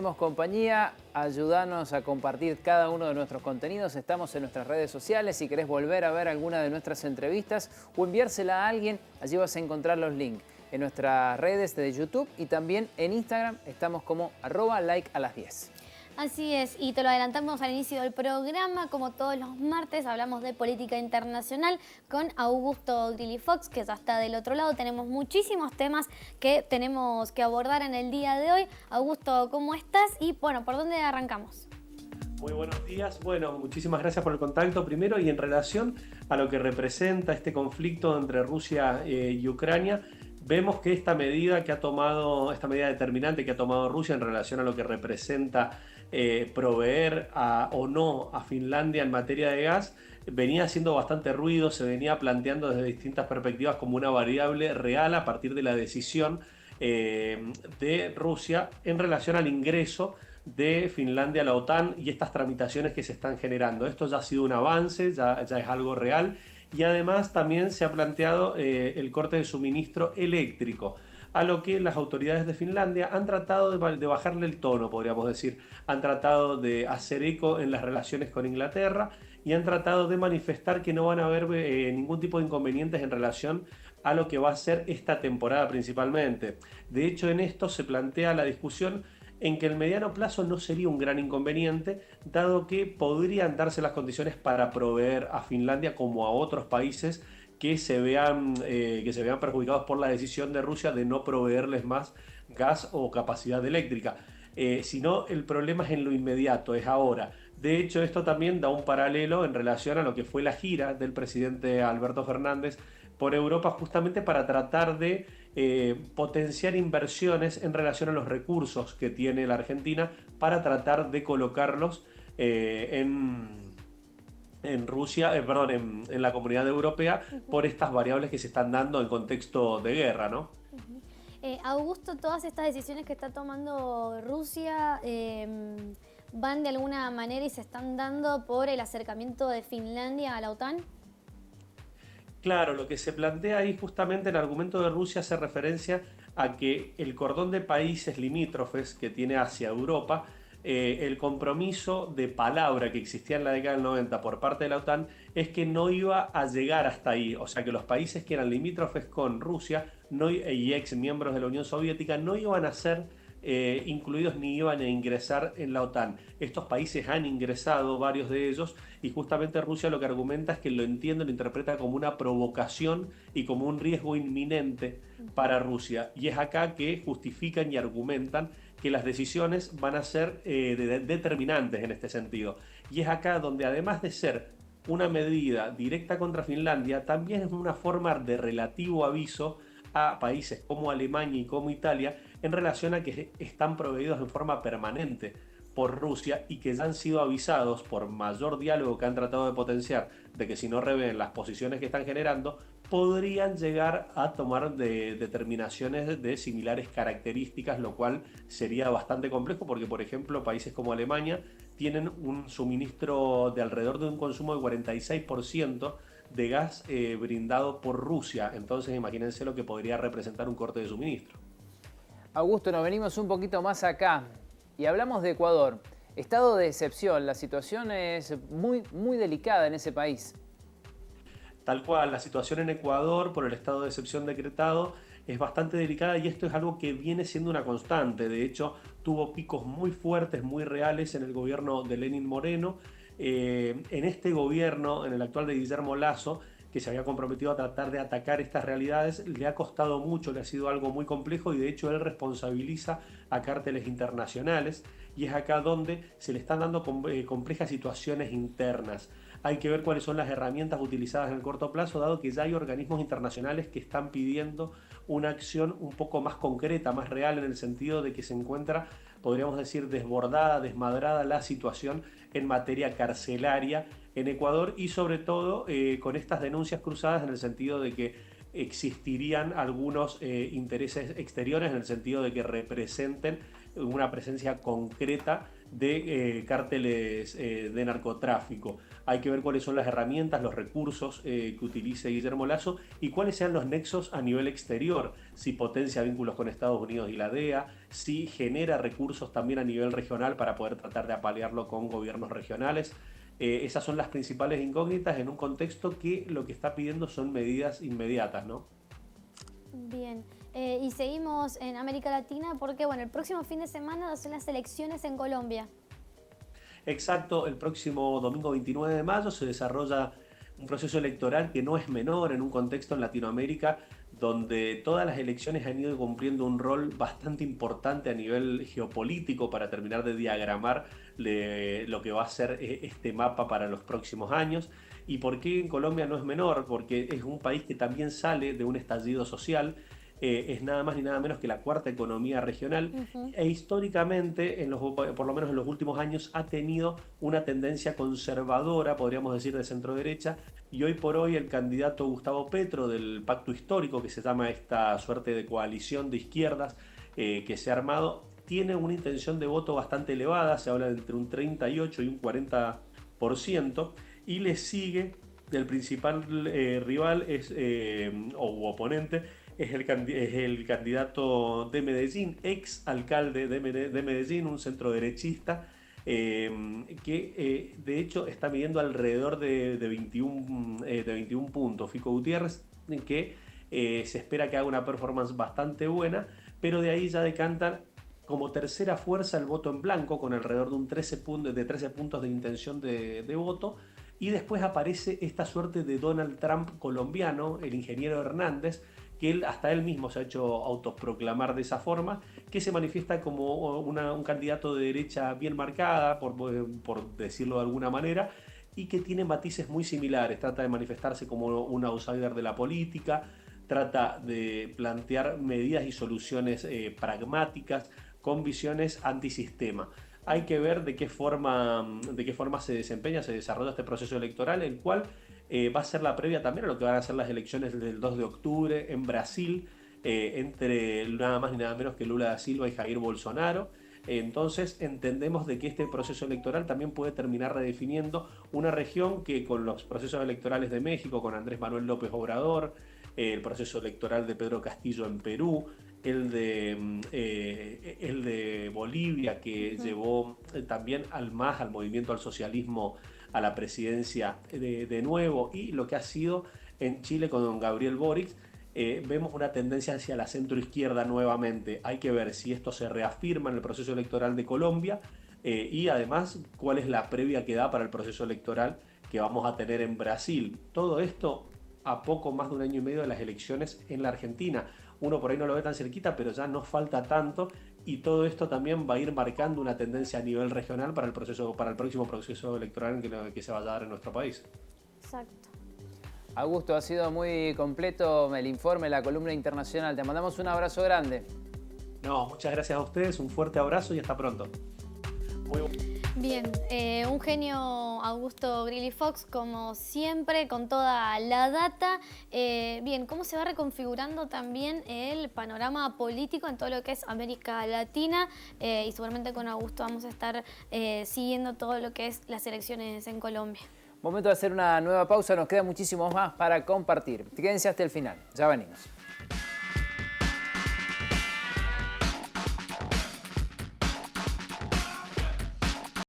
Hacemos compañía, ayúdanos a compartir cada uno de nuestros contenidos. Estamos en nuestras redes sociales. Si querés volver a ver alguna de nuestras entrevistas o enviársela a alguien, allí vas a encontrar los links en nuestras redes de YouTube y también en Instagram. Estamos como @like_a_las10. Así es, y te lo adelantamos al inicio del programa, como todos los martes hablamos de política internacional con Augusto Grilly Fox, que ya está del otro lado. Tenemos muchísimos temas que tenemos que abordar en el día de hoy. Augusto, ¿cómo estás? Y bueno, ¿por dónde arrancamos? Muy buenos días. Bueno, muchísimas gracias por el contacto primero, y en relación a lo que representa este conflicto entre Rusia y Ucrania, vemos que esta medida determinante que ha tomado Rusia en relación a lo que representa proveer o no a Finlandia en materia de gas, venía haciendo bastante ruido, se venía planteando desde distintas perspectivas como una variable real a partir de la decisión de Rusia en relación al ingreso de Finlandia a la OTAN y estas tramitaciones que se están generando. Esto ya ha sido un avance, ya es algo real, y además también se ha planteado el corte de suministro eléctrico, a lo que las autoridades de Finlandia han tratado de bajarle el tono, podríamos decir. Han tratado de hacer eco en las relaciones con Inglaterra y han tratado de manifestar que no van a haber ningún tipo de inconvenientes en relación a lo que va a ser esta temporada principalmente. De hecho, en esto se plantea la discusión en que el mediano plazo no sería un gran inconveniente, dado que podrían darse las condiciones para proveer a Finlandia como a otros países que se vean perjudicados por la decisión de Rusia de no proveerles más gas o capacidad eléctrica. Sino el problema es en lo inmediato, es ahora. De hecho, esto también da un paralelo en relación a lo que fue la gira del presidente Alberto Fernández por Europa, justamente para tratar de potenciar inversiones en relación a los recursos que tiene la Argentina para tratar de colocarlos en Rusia, en la comunidad europea, por estas variables que se están dando en contexto de guerra, ¿no? Augusto, todas estas decisiones que está tomando Rusia van de alguna manera y se están dando por el acercamiento de Finlandia a la OTAN. Claro, lo que se plantea ahí justamente el argumento de Rusia hace referencia a que el cordón de países limítrofes que tiene hacia Europa, el compromiso de palabra que existía en la década del 90 por parte de la OTAN es que no iba a llegar hasta ahí. O sea que los países que eran limítrofes con Rusia y ex miembros de la Unión Soviética no iban a ser incluidos ni iban a ingresar en la OTAN. Estos países han ingresado, varios de ellos, y justamente Rusia lo que argumenta es que lo entiende, lo interpreta como una provocación y como un riesgo inminente para Rusia. Y es acá que justifican y argumentan que las decisiones van a ser determinantes en este sentido. Y es acá donde, además de ser una medida directa contra Finlandia, también es una forma de relativo aviso a países como Alemania y como Italia en relación a que están proveídos en forma permanente por Rusia y que ya han sido avisados por mayor diálogo que han tratado de potenciar de que si no revelen las posiciones que están generando, podrían llegar a tomar determinaciones de similares características, lo cual sería bastante complejo porque, por ejemplo, países como Alemania tienen un suministro de alrededor de un consumo de 46% de gas brindado por Rusia. Entonces imagínense lo que podría representar un corte de suministro. Augusto, nos venimos un poquito más acá y hablamos de Ecuador. Estado de excepción, la situación es muy delicada en ese país. Tal cual, la situación en Ecuador por el estado de excepción decretado es bastante delicada, y esto es algo que viene siendo una constante. De hecho, tuvo picos muy fuertes, muy reales en el gobierno de Lenín Moreno. En este gobierno, en el actual de Guillermo Lasso, que se había comprometido a tratar de atacar estas realidades, le ha costado mucho, le ha sido algo muy complejo, y de hecho él responsabiliza a cárteles internacionales, y es acá donde se le están dando complejas situaciones internas. Hay que ver cuáles son las herramientas utilizadas en el corto plazo, dado que ya hay organismos internacionales que están pidiendo una acción un poco más concreta, más real, en el sentido de que se encuentra, podríamos decir, desbordada, desmadrada la situación en materia carcelaria en Ecuador, y sobre todo con estas denuncias cruzadas en el sentido de que existirían algunos intereses exteriores, en el sentido de que representen una presencia concreta de cárteles de narcotráfico. Hay que ver cuáles son las herramientas, los recursos que utilice Guillermo Lasso y cuáles sean los nexos a nivel exterior, si potencia vínculos con Estados Unidos y la DEA, si genera recursos también a nivel regional para poder tratar de apalearlo con gobiernos regionales. Esas son las principales incógnitas en un contexto que lo que está pidiendo son medidas inmediatas, ¿no? Bien, y seguimos en América Latina porque, bueno, el próximo fin de semana son las elecciones en Colombia. Exacto, el próximo domingo 29 de mayo se desarrolla un proceso electoral que no es menor en un contexto en Latinoamérica donde todas las elecciones han ido cumpliendo un rol bastante importante a nivel geopolítico para terminar de diagramar lo que va a ser este mapa para los próximos años. ¿Y por qué en Colombia no es menor? Porque es un país que también sale de un estallido social, es nada más ni nada menos que la cuarta economía regional e históricamente, por lo menos en los últimos años, ha tenido una tendencia conservadora, podríamos decir de centro derecha, y hoy por hoy el candidato Gustavo Petro del Pacto Histórico, que se llama esta suerte de coalición de izquierdas que se ha armado, tiene una intención de voto bastante elevada, se habla de entre un 38 y un 40%, y le sigue el principal rival o oponente es el candidato de Medellín, ex alcalde de Medellín, un centroderechista que de hecho está midiendo alrededor de 21 puntos. Fico Gutiérrez, que se espera que haga una performance bastante buena, pero de ahí ya decantan como tercera fuerza el voto en blanco, con alrededor de un 13 puntos de intención de voto. Y después aparece esta suerte de Donald Trump colombiano, el ingeniero Hernández, que hasta él mismo se ha hecho autoproclamar de esa forma, que se manifiesta como un candidato de derecha bien marcada, por decirlo de alguna manera, y que tiene matices muy similares. Trata de manifestarse como un outsider de la política, trata de plantear medidas y soluciones pragmáticas con visiones antisistema. Hay que ver de qué forma se desarrolla este proceso electoral, el cual va a ser la previa también a lo que van a ser las elecciones del 2 de octubre en Brasil, entre nada más ni nada menos que Lula da Silva y Jair Bolsonaro. Entonces entendemos de que este proceso electoral también puede terminar redefiniendo una región que, con los procesos electorales de México, con Andrés Manuel López Obrador, el proceso electoral de Pedro Castillo en Perú, el de Bolivia, que llevó también al movimiento al socialismo, a la presidencia de nuevo, y lo que ha sido en Chile con don Gabriel Boric, vemos una tendencia hacia la centroizquierda nuevamente. Hay que ver si esto se reafirma en el proceso electoral de Colombia y además cuál es la previa que da para el proceso electoral que vamos a tener en Brasil. Todo esto a poco más de un año y medio de las elecciones en la Argentina. Uno por ahí no lo ve tan cerquita, pero ya no falta tanto, y todo esto también va a ir marcando una tendencia a nivel regional para el próximo proceso electoral que se vaya a dar en nuestro país. Exacto. Augusto, ha sido muy completo el informe, la columna internacional. Te mandamos un abrazo grande. No, muchas gracias a ustedes, un fuerte abrazo y hasta pronto. Bien, un genio Augusto Grilly Fox, como siempre, con toda la data. Bien, cómo se va reconfigurando también el panorama político en todo lo que es América Latina, y seguramente con Augusto vamos a estar siguiendo todo lo que es las elecciones en Colombia. Momento de hacer una nueva pausa, nos queda muchísimo más para compartir. Quédense hasta el final, ya venimos.